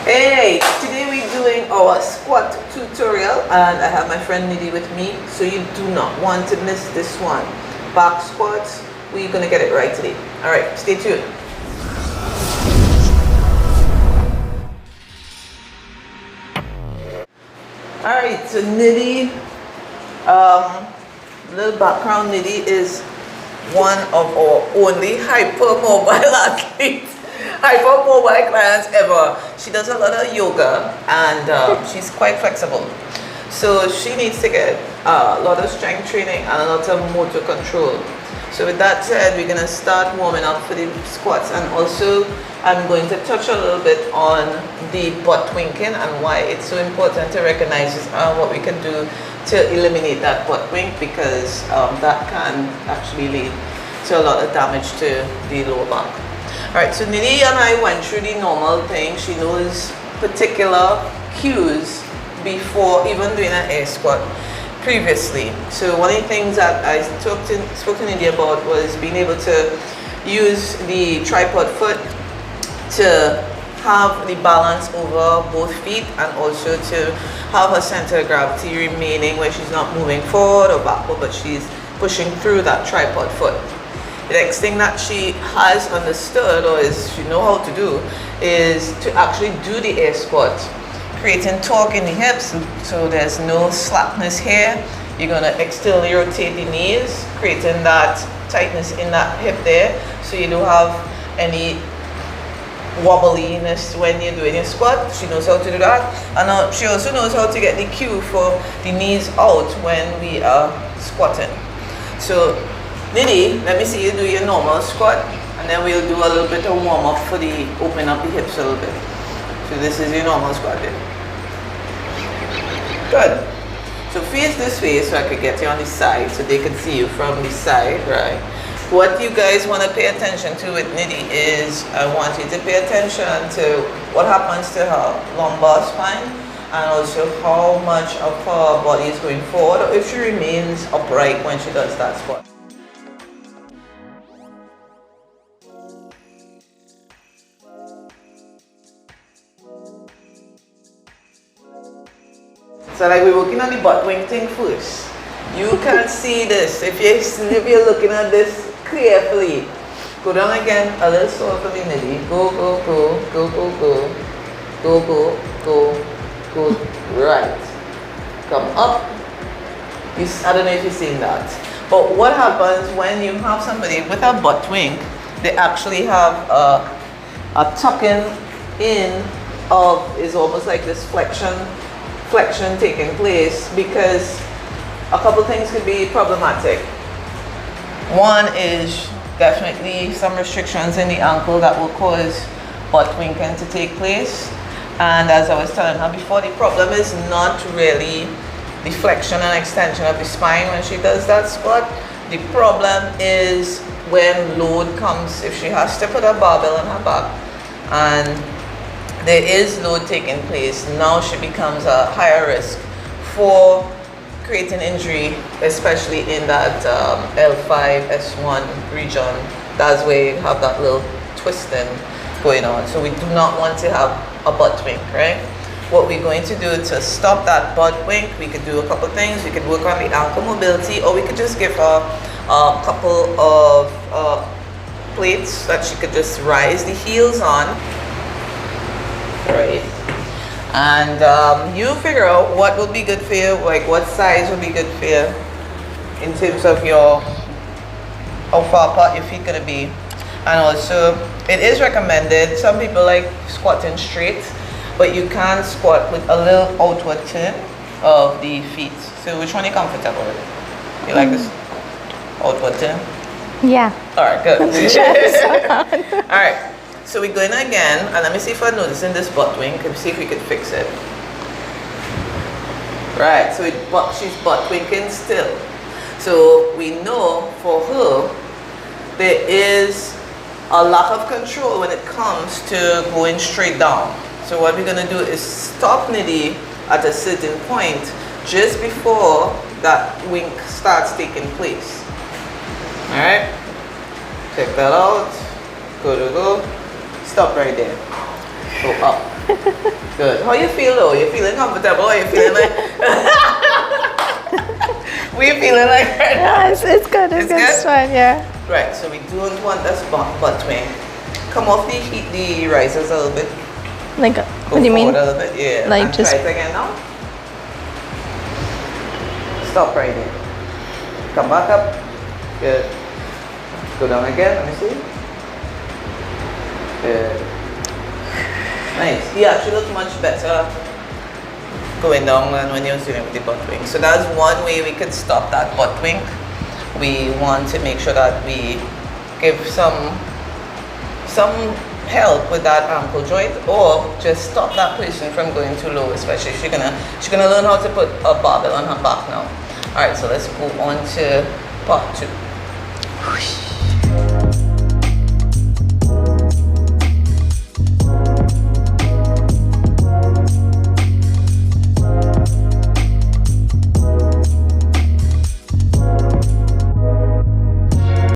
Hey, today we're doing our squat tutorial and I have my friend Nidhi with me, so you do not want to miss this one. Back squats, we're gonna get it right today. Alright, stay tuned. Alright, so Nidhi, little background, Nidhi is one of our only hypermobile athletes. Hypermobile clients ever. She does a lot of yoga and she's quite flexible. So she needs to get a lot of strength training and a lot of motor control. So with that said, we're gonna start warming up for the squats, and also I'm going to touch a little bit on the butt winking and why it's so important to recognize what we can do to eliminate that butt wink, because that can actually lead to a lot of damage to the lower back. Alright, so Nidhi and I went through the normal thing. She knows particular cues before even doing an air squat previously. So one of the things that I spoke to Nidhi about was being able to use the tripod foot to have the balance over both feet, and also to have her center of gravity remaining where she's not moving forward or backward, but she's pushing through that tripod foot. The next thing that she has understood, or she know how to do, is to actually do the air squat, creating torque in the hips, so there's no slackness here. You're gonna externally rotate the knees, creating that tightness in that hip there, so you don't have any wobbliness when you're doing your squat. She knows how to do that, and she also knows how to get the cue for the knees out when we are squatting. So Nidhi, let me see you do your normal squat, and then we'll do a little bit of warm up for the opening up the hips a little bit. So this is your normal squat there. Good. So face this way so I could get you on the side so they can see you from the side, right? What you guys want to pay attention to with Nidhi is, I want you to pay attention to what happens to her lumbar spine, and also how much of her body is going forward, or if she remains upright when she does that squat. So like we're working on the butt wing thing first. You can see this if you're looking at this carefully. Go down again, a little slower for me, Nidhi. Go, go, go, go, go, go, go, go, go, go, right. Come up. I don't know if you've seen that. But what happens when you have somebody with a butt wing, they actually have a tucking in of, is almost like this flexion taking place, because a couple things could be problematic. One is definitely some restrictions in the ankle that will cause butt winking to take place. And as I was telling her before, the problem is not really the flexion and extension of the spine when she does that squat. The problem is when load comes, if she has to put a barbell on her back and there is load taking place, now she becomes a higher risk for creating injury, especially in that L5, S1 region. That's where you have that little twisting going on. So we do not want to have a butt wink, right? What we're going to do to stop that butt wink, we could do a couple things. We could work on the ankle mobility, or we could just give her a couple of plates that she could just rise the heels on. Right, and you figure out what will be good for you, like what size will be good for you in terms of how far apart your feet gonna be. And also, it is recommended, some people like squatting straight, but you can squat with a little outward turn of the feet. So which one are you comfortable with? You like this outward turn? Yeah. All right, good. All right. So we're going again, and let me see if I'm noticing this butt wink, and see if we can fix it. Right, so she's butt winking still. So we know for her, there is a lack of control when it comes to going straight down. So what we're gonna do is stop Nidhi at a certain point, just before that wink starts taking place. All right, check that out, go. Stop right there. Go up. Good. How you feel though? You feeling comfortable? Or you feeling like? We feeling like? Yeah, it's good. It's good. It's fine. Yeah. Right. So we don't want this butt wing. Come off the risers a little bit. Like, Go what do you mean? forward a little bit. Yeah. Like and just. try it again now. Stop right there. Come back up. Good. Go down again. Let me see. Good. Nice. He actually looks much better going down than when you're doing with the butt wing. So that's one way we could stop that butt wing. We want to make sure that we give some help with that ankle joint, or just stop that person from going too low, especially if she's gonna learn how to put a barbell on her back now. Alright, so let's go on to part 2.